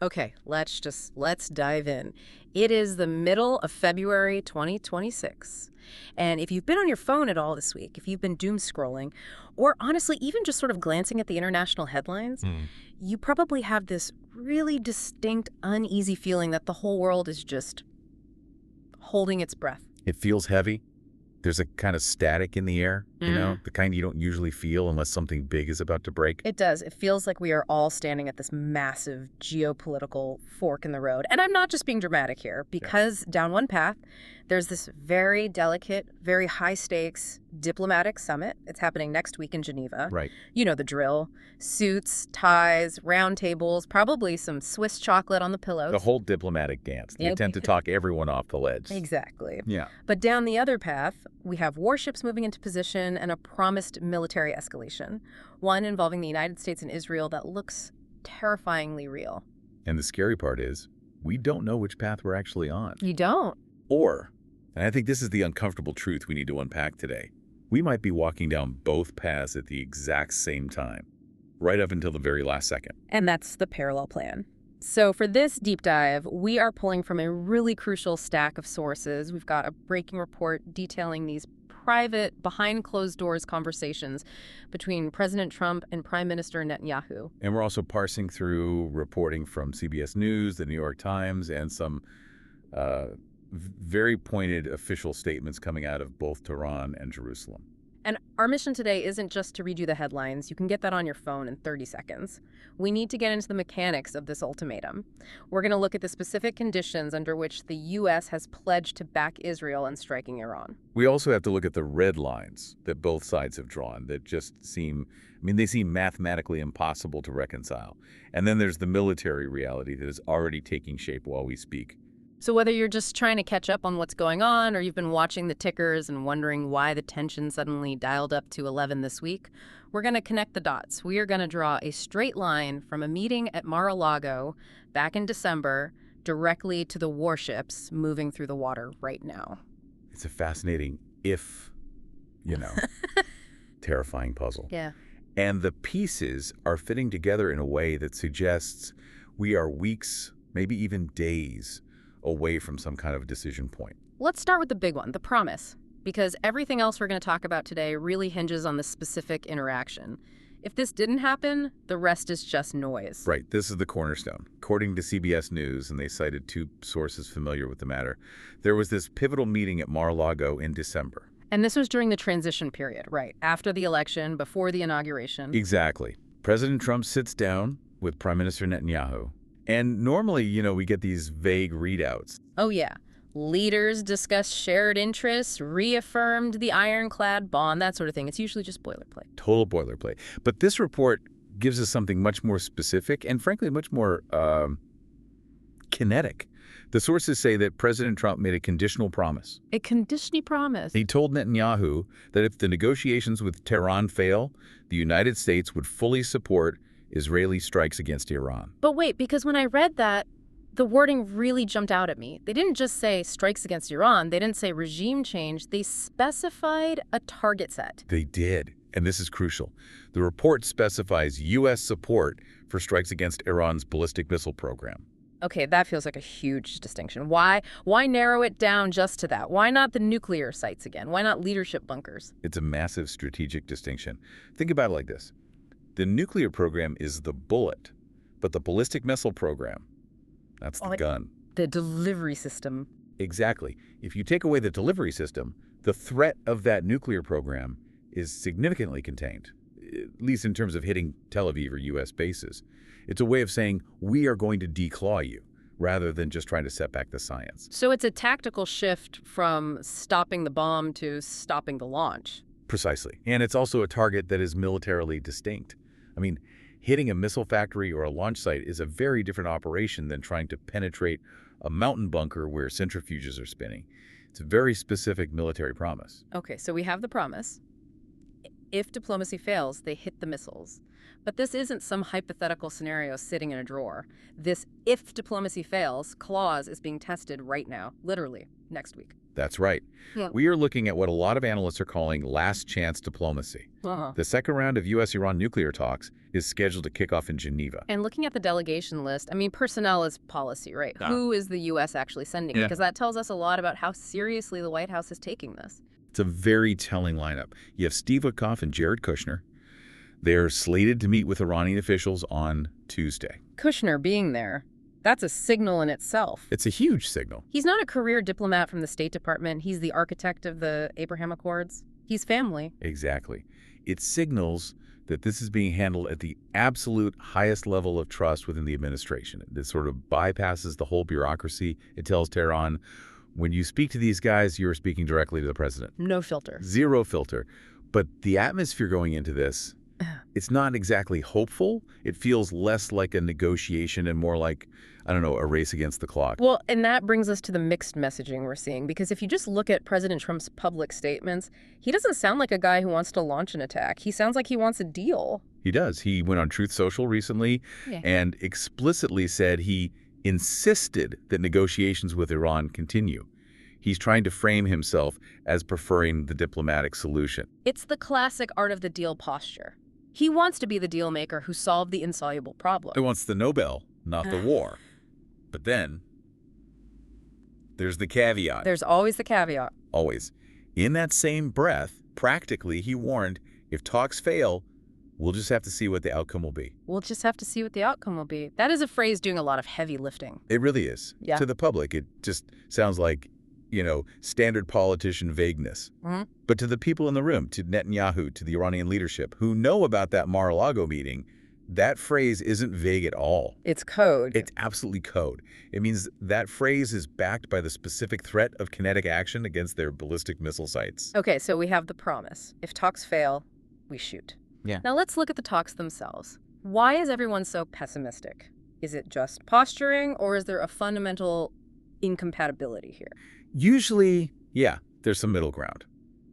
Okay, let's dive in. It is the middle of February 2026. And if you've been on your phone at all this week, if you've been doom scrolling, or honestly, even just sort of glancing at the international headlines, Hmm. you probably have this really distinct, uneasy feeling that the whole world is just holding its breath. It feels heavy. There's a kind of static in the air, the kind you don't usually feel unless something big is about to break. It does. It feels like we are all standing at this massive geopolitical fork in the road. And I'm not just being dramatic here, because down one path, there's this very delicate, very high stakes diplomatic summit. It's happening next week in Geneva. Right. You know the drill. Suits, ties, round tables, probably some Swiss chocolate on the pillows. The whole diplomatic dance. They Yep. tend to talk everyone off the ledge. Exactly. Yeah. But down the other path, we have warships moving into position and a promised military escalation, one involving the United States and Israel that looks terrifyingly real. And the scary part is, we don't know which path we're actually on. You don't? Or, and I think this is the uncomfortable truth we need to unpack today, we might be walking down both paths at the exact same time, right up until the very last second. And that's the parallel plan. So for this deep dive, we are pulling from a really crucial stack of sources. We've got a breaking report detailing these private, behind-closed-doors conversations between President Trump and Prime Minister Netanyahu. And we're also parsing through reporting from CBS News, the New York Times, and some very pointed official statements coming out of both Tehran and Jerusalem. And our mission today isn't just to read you the headlines. You can get that on your phone in 30 seconds. We need to get into the mechanics of this ultimatum. We're going to look at the specific conditions under which the U.S. has pledged to back Israel in striking Iran. We also have to look at the red lines that both sides have drawn that just seem, they seem mathematically impossible to reconcile. And then there's the military reality that is already taking shape while we speak. So whether you're just trying to catch up on what's going on or you've been watching the tickers and wondering why the tension suddenly dialed up to 11 this week, we're going to connect the dots. We are going to draw a straight line from a meeting at Mar-a-Lago back in December directly to the warships moving through the water right now. It's a fascinating, terrifying puzzle. Yeah. And the pieces are fitting together in a way that suggests we are weeks, maybe even days, away from some kind of decision point. Let's start with the big one, the promise, because everything else we're going to talk about today really hinges on the specific interaction. If this didn't happen, the rest is just noise. Right. This is the cornerstone. According to CBS News, and they cited two sources familiar with the matter, there was this pivotal meeting at Mar-a-Lago in December. And this was during the transition period, right? After the election, before the inauguration. Exactly. President Trump sits down with Prime Minister Netanyahu. And normally, we get these vague readouts. Oh, yeah. Leaders discuss shared interests, reaffirmed the ironclad bond, that sort of thing. It's usually just boilerplate. Total boilerplate. But this report gives us something much more specific and, frankly, much more kinetic. The sources say that President Trump made a conditional promise. A conditional promise? He told Netanyahu that if the negotiations with Tehran fail, the United States would fully support Israeli strikes against Iran. But wait, because when I read that, the wording really jumped out at me. They didn't just say strikes against Iran. They didn't say regime change. They specified a target set. They did. And this is crucial. The report specifies U.S. support for strikes against Iran's ballistic missile program. Okay, that feels like a huge distinction. Why narrow it down just to that? Why not the nuclear sites again? Why not leadership bunkers? It's a massive strategic distinction. Think about it like this. The nuclear program is the bullet, but the ballistic missile program, that's the gun. The delivery system. Exactly. If you take away the delivery system, the threat of that nuclear program is significantly contained, at least in terms of hitting Tel Aviv or U.S. bases. It's a way of saying, we are going to declaw you, rather than just trying to set back the science. So it's a tactical shift from stopping the bomb to stopping the launch. Precisely. And it's also a target that is militarily distinct. Hitting a missile factory or a launch site is a very different operation than trying to penetrate a mountain bunker where centrifuges are spinning. It's a very specific military promise. Okay, so we have the promise. If diplomacy fails, they hit the missiles. But this isn't some hypothetical scenario sitting in a drawer. This if diplomacy fails clause is being tested right now, literally, next week. That's right. Yeah. We are looking at what a lot of analysts are calling last chance diplomacy. The second round of U.S.-Iran nuclear talks is scheduled to kick off in Geneva. And looking at the delegation list, I mean, personnel is policy, right? Yeah. Who is the U.S. actually sending? Yeah. Because that tells us a lot about how seriously the White House is taking this. It's a very telling lineup. You have Steve Witkoff and Jared Kushner. They're slated to meet with Iranian officials on Tuesday. Kushner being there, that's a signal in itself. It's a huge signal. He's not a career diplomat from the State Department. He's the architect of the Abraham Accords. He's family. Exactly. It signals that this is being handled at the absolute highest level of trust within the administration. This sort of bypasses the whole bureaucracy. It tells Tehran, when you speak to these guys, you're speaking directly to the president. No filter. Zero filter. But the atmosphere going into this, it's not exactly hopeful. It feels less like a negotiation and more like, I don't know, a race against the clock. Well, and that brings us to the mixed messaging we're seeing, because if you just look at President Trump's public statements, he doesn't sound like a guy who wants to launch an attack. He sounds like he wants a deal. He does. He went on Truth Social recently and explicitly said he insisted that negotiations with Iran continue. He's trying to frame himself as preferring the diplomatic solution. It's the classic art of the deal posture. He wants to be the deal maker who solved the insoluble problem. He wants the Nobel, not the war. But then there's the caveat. There's always the caveat. Always. In that same breath, practically, he warned, if talks fail, we'll just have to see what the outcome will be. We'll just have to see what the outcome will be. That is a phrase doing a lot of heavy lifting. It really is. Yeah. To the public, it just sounds like, standard politician vagueness. But to the people in the room, to Netanyahu, to the Iranian leadership, who know about that Mar-a-Lago meeting, that phrase isn't vague at all. It's code. It's absolutely code. It means that phrase is backed by the specific threat of kinetic action against their ballistic missile sites. Okay, so we have the promise. If talks fail, we shoot. Yeah. Now let's look at the talks themselves. Why is everyone so pessimistic? Is it just posturing, or is there a fundamental incompatibility here? Usually, yeah, there's some middle ground.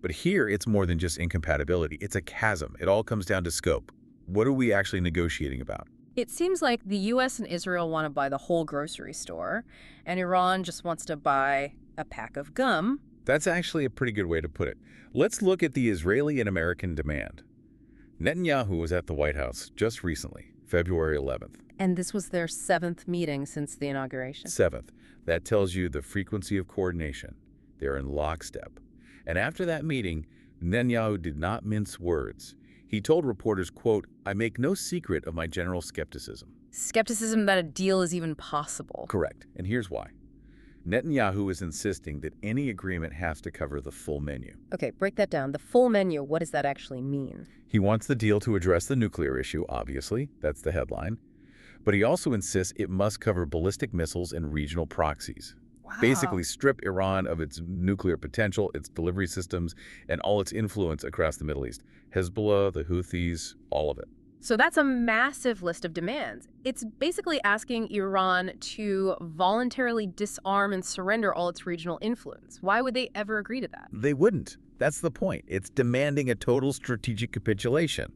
But here, it's more than just incompatibility. It's a chasm. It all comes down to scope. What are we actually negotiating about? It seems like the U.S. and Israel want to buy the whole grocery store, and Iran just wants to buy a pack of gum. That's actually a pretty good way to put it. Let's look at the Israeli and American demand. Netanyahu was at the White House just recently, February 11th. And this was their 7th meeting since the inauguration. 7th. That tells you the frequency of coordination. They're in lockstep. And after that meeting, Netanyahu did not mince words. He told reporters, quote, "I make no secret of my general skepticism." Skepticism that a deal is even possible. Correct. And here's why. Netanyahu is insisting that any agreement has to cover the full menu. Okay, break that down. The full menu, what does that actually mean? He wants the deal to address the nuclear issue, obviously. That's the headline. But he also insists it must cover ballistic missiles and regional proxies. Wow. Basically strip Iran of its nuclear potential, its delivery systems, and all its influence across the Middle East. Hezbollah, the Houthis, all of it. So that's a massive list of demands. It's basically asking Iran to voluntarily disarm and surrender all its regional influence. Why would they ever agree to that? They wouldn't. That's the point. It's demanding a total strategic capitulation.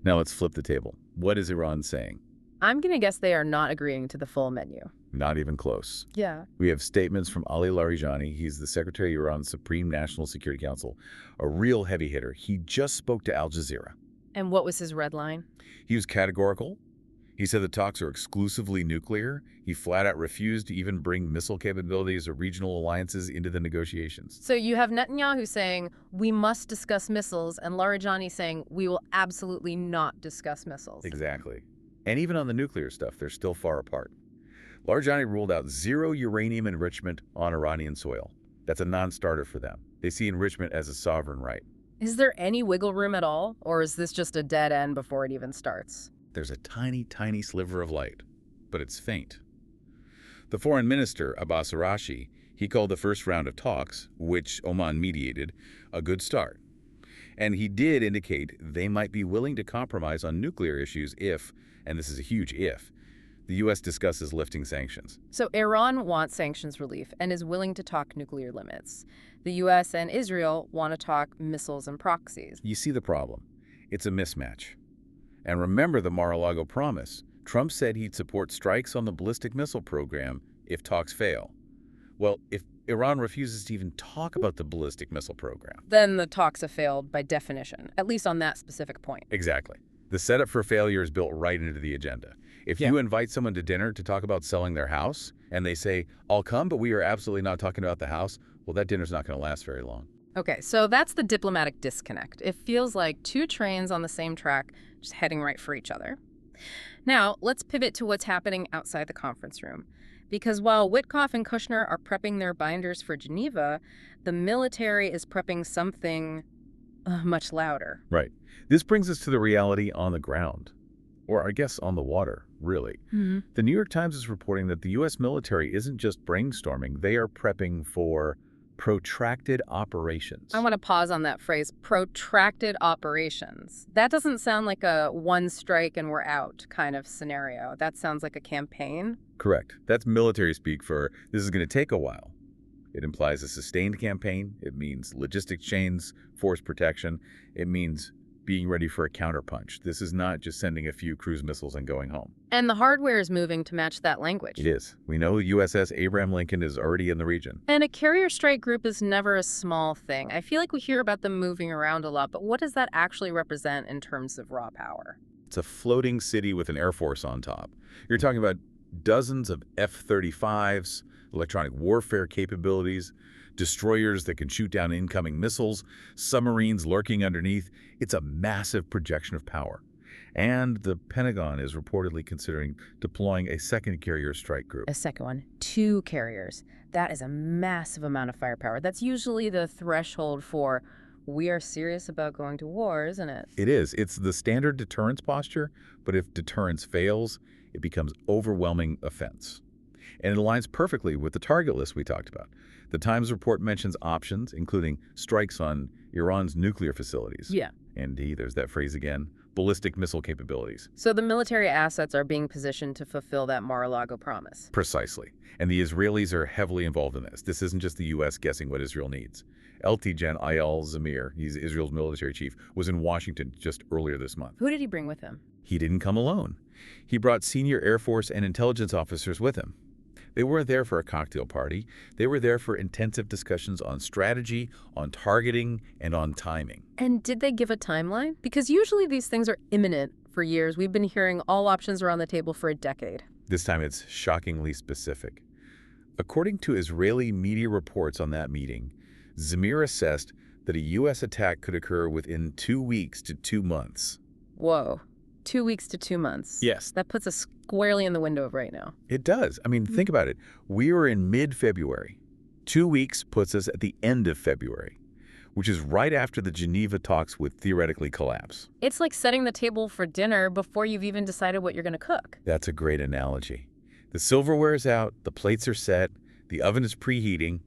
Now let's flip the table. What is Iran saying? I'm going to guess they are not agreeing to the full menu. Not even close. Yeah. We have statements from Ali Larijani. He's the Secretary of Iran's Supreme National Security Council, a real heavy hitter. He just spoke to Al Jazeera. And what was his red line? He was categorical. He said the talks are exclusively nuclear. He flat out refused to even bring missile capabilities or regional alliances into the negotiations. So you have Netanyahu saying, we must discuss missiles, and Larijani saying, we will absolutely not discuss missiles. Exactly. And even on the nuclear stuff, they're still far apart. Larijani ruled out zero uranium enrichment on Iranian soil. That's a non-starter for them. They see enrichment as a sovereign right. Is there any wiggle room at all, or is this just a dead end before it even starts? There's a tiny, tiny sliver of light, but it's faint. The foreign minister, Abbas Arashi, he called the first round of talks, which Oman mediated, a good start. And he did indicate they might be willing to compromise on nuclear issues if, and this is a huge if, the U.S. discusses lifting sanctions. So Iran wants sanctions relief and is willing to talk nuclear limits. The U.S. and Israel want to talk missiles and proxies. You see the problem. It's a mismatch. And remember the Mar-a-Lago promise. Trump said he'd support strikes on the ballistic missile program if talks fail. Well, if Iran refuses to even talk about the ballistic missile program. Then the talks have failed by definition, at least on that specific point. Exactly. The setup for failure is built right into the agenda. If you invite someone to dinner to talk about selling their house, and they say, I'll come, but we are absolutely not talking about the house, well, that dinner's not going to last very long. Okay, so that's the diplomatic disconnect. It feels like two trains on the same track, just heading right for each other. Now, let's pivot to what's happening outside the conference room. Because while Witkoff and Kushner are prepping their binders for Geneva, the military is prepping something much louder. Right. This brings us to the reality on the ground. Or I guess on the water, really. Mm-hmm. The New York Times is reporting that the U.S. military isn't just brainstorming, they are prepping for protracted operations. I want to pause on that phrase, protracted operations. That doesn't sound like a one strike and we're out kind of scenario. That sounds like a campaign. Correct. That's military speak for this is going to take a while. It implies a sustained campaign. It means logistics chains, force protection. It means being ready for a counterpunch. This is not just sending a few cruise missiles and going home. And the hardware is moving to match that language. It is. We know USS Abraham Lincoln is already in the region. And a carrier strike group is never a small thing. I feel like we hear about them moving around a lot, but what does that actually represent in terms of raw power? It's a floating city with an air force on top. You're talking about dozens of F-35s, electronic warfare capabilities, destroyers that can shoot down incoming missiles, submarines lurking underneath. It's a massive projection of power. And the Pentagon is reportedly considering deploying a second carrier strike group. A second one, 2 carriers. That is a massive amount of firepower. That's usually the threshold for we are serious about going to war, isn't it? It is. It's the standard deterrence posture, but if deterrence fails, it becomes overwhelming offense. And it aligns perfectly with the target list we talked about. The Times report mentions options, including strikes on Iran's nuclear facilities. Yeah. And there's that phrase again, ballistic missile capabilities. So the military assets are being positioned to fulfill that Mar-a-Lago promise. Precisely. And the Israelis are heavily involved in this. This isn't just the U.S. guessing what Israel needs. LT Gen Eyal Zamir, he's Israel's military chief, was in Washington just earlier this month. Who did he bring with him? He didn't come alone. He brought senior Air Force and intelligence officers with him. They weren't there for a cocktail party. They were there for intensive discussions on strategy, on targeting, and on timing. And did they give a timeline? Because usually these things are imminent for years. We've been hearing all options are on the table for a decade. This time it's shockingly specific. According to Israeli media reports on that meeting, Zamir assessed that a U.S. attack could occur within 2 weeks to 2 months. Whoa. 2 weeks to 2 months. Yes. That puts us squarely in the window of right now. It does. I mean, think about it. We are in mid-February. 2 weeks puts us at the end of February, which is right after the Geneva talks would theoretically collapse. It's like setting the table for dinner before you've even decided what you're going to cook. That's a great analogy. The silverware is out, the plates are set, the oven is preheating.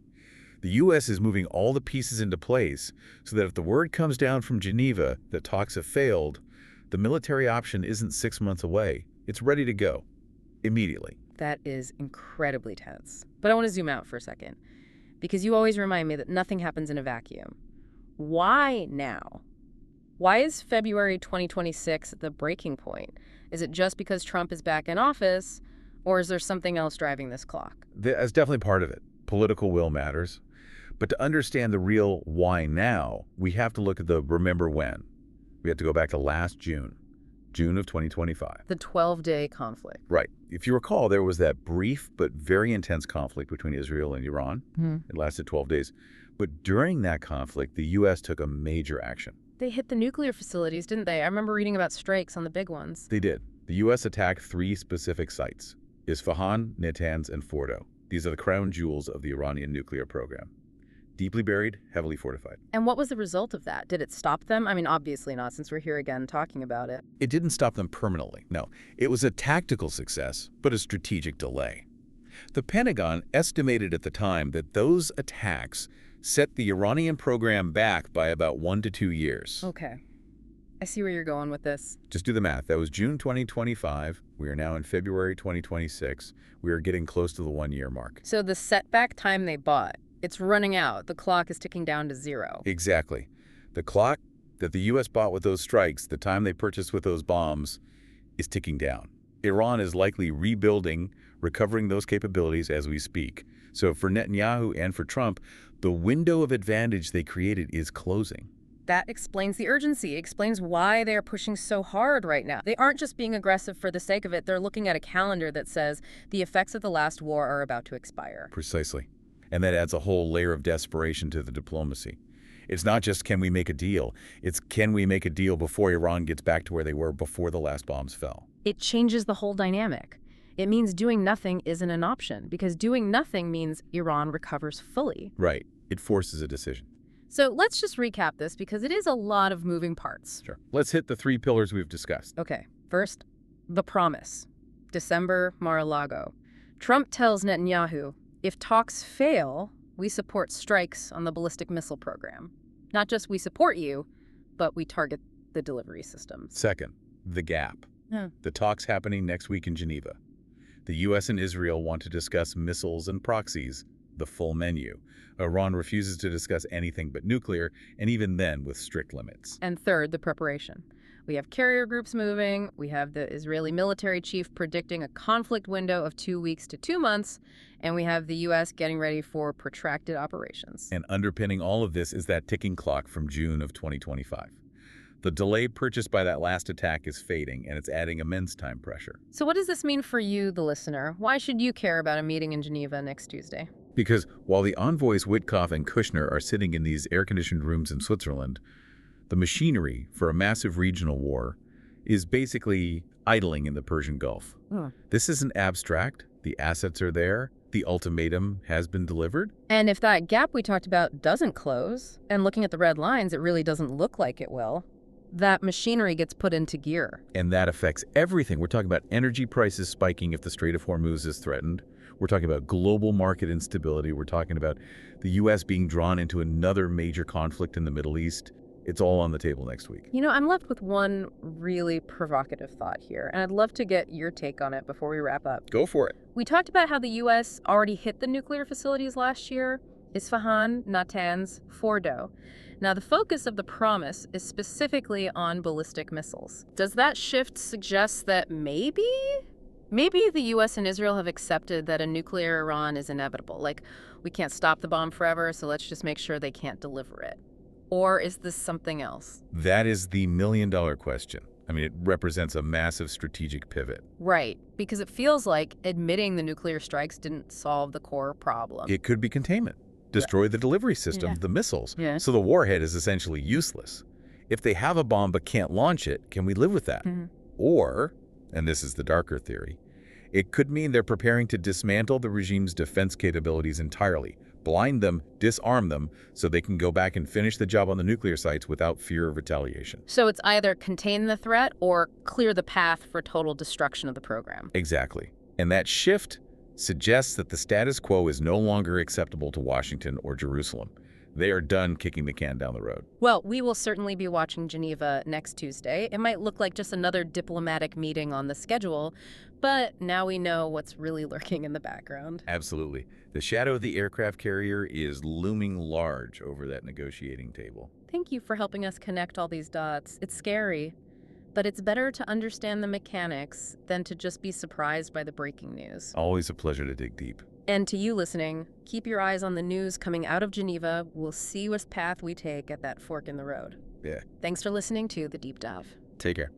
The U.S. is moving all the pieces into place so that if the word comes down from Geneva that talks have failed, the military option isn't 6 months away. It's ready to go immediately. That is incredibly tense. But I want to zoom out for a second, because you always remind me that nothing happens in a vacuum. Why now? Why is February 2026 the breaking point? Is it just because Trump is back in office, or is there something else driving this clock? That's definitely part of it. Political will matters. But to understand the real why now, we have to look at the remember when. We have to go back to last June of 2025. The 12-day conflict. Right. If you recall, there was that brief but very intense conflict between Israel and Iran. It lasted 12 days. But during that conflict, the U.S. took a major action. They hit the nuclear facilities, didn't they? I remember reading about strikes on the big ones. They did. The U.S. attacked 3 specific sites: Isfahan, Natanz, and Fordo. These are the crown jewels of the Iranian nuclear program. Deeply buried, heavily fortified. And what was the result of that? Did it stop them? I mean, obviously not, since we're here again talking about it. It didn't stop them permanently, no. It was a tactical success, but a strategic delay. The Pentagon estimated at the time that those attacks set the Iranian program back by about 1 to 2 years. Okay. I see where you're going with this. Just do the math. That was June 2025. We are now in February 2026. We are getting close to the 1-year mark. So the setback time they bought, it's running out. The clock is ticking down to 0. Exactly. The clock that the U.S. bought with those strikes, the time they purchased with those bombs, is ticking down. Iran is likely rebuilding, recovering those capabilities as we speak. So for Netanyahu and for Trump, the window of advantage they created is closing. That explains the urgency, explains why they are pushing so hard right now. They aren't just being aggressive for the sake of it. They're looking at a calendar that says the effects of the last war are about to expire. Precisely. And that adds a whole layer of desperation to the diplomacy. It's not just can we make a deal, it's can we make a deal before Iran gets back to where they were before the last bombs fell. It changes the whole dynamic. It means doing nothing isn't an option, because doing nothing means Iran recovers fully. Right. It forces a decision. So let's just recap this, because it is a lot of moving parts. Sure. Let's hit the 3 pillars we've discussed. Okay. First, the promise. December, Mar-a-Lago. Trump tells Netanyahu, if talks fail, we support strikes on the ballistic missile program. Not just we support you, but we target the delivery systems. Second, the gap. The talks happening next week in Geneva. The U.S. and Israel want to discuss missiles and proxies, the full menu. Iran refuses to discuss anything but nuclear, and even then with strict limits. And third, the preparation. We have carrier groups moving, we have the Israeli military chief predicting a conflict window of 2 weeks to 2 months, and we have the U.S. getting ready for protracted operations. And underpinning all of this is that ticking clock from June of 2025. The delay purchased by that last attack is fading, and it's adding immense time pressure. So what does this mean for you, the listener? Why should you care about a meeting in Geneva next Tuesday? Because while the envoys Witkoff and Kushner are sitting in these air-conditioned rooms in Switzerland, the machinery for a massive regional war is basically idling in the Persian Gulf. This isn't abstract. The assets are there. The ultimatum has been delivered. And if that gap we talked about doesn't close, and looking at the red lines, it really doesn't look like it will, that machinery gets put into gear. And that affects everything. We're talking about energy prices spiking if the Strait of Hormuz is threatened. We're talking about global market instability. We're talking about the U.S. being drawn into another major conflict in the Middle East. It's all on the table next week. You know, I'm left with one really provocative thought here, and I'd love to get your take on it before we wrap up. Go for it. We talked about how the U.S. already hit the nuclear facilities last year: Isfahan, Natanz, Fordo. Now, the focus of the promise is specifically on ballistic missiles. Does that shift suggest that maybe the U.S. and Israel have accepted that a nuclear Iran is inevitable? Like, we can't stop the bomb forever, so let's just make sure they can't deliver it. Or is this something else? That is the million-dollar question. I mean, it represents a massive strategic pivot. Right, because it feels like admitting the nuclear strikes didn't solve the core problem. It could be containment. Destroy the delivery system, the missiles. So the warhead is essentially useless. If they have a bomb but can't launch it, can we live with that? Or, and this is the darker theory, it could mean they're preparing to dismantle the regime's defense capabilities entirely, blind them, disarm them, so they can go back and finish the job on the nuclear sites without fear of retaliation. So it's either contain the threat or clear the path for total destruction of the program. Exactly. And that shift suggests that the status quo is no longer acceptable to Washington or Jerusalem. They are done kicking the can down the road. Well, we will certainly be watching Geneva next Tuesday. It might look like just another diplomatic meeting on the schedule, but now we know what's really lurking in the background. Absolutely. The shadow of the aircraft carrier is looming large over that negotiating table. Thank you for helping us connect all these dots. It's scary, but it's better to understand the mechanics than to just be surprised by the breaking news. Always a pleasure to dig deep. And to you listening, keep your eyes on the news coming out of Geneva. We'll see what path we take at that fork in the road. Yeah. Thanks for listening to The Deep Dive. Take care.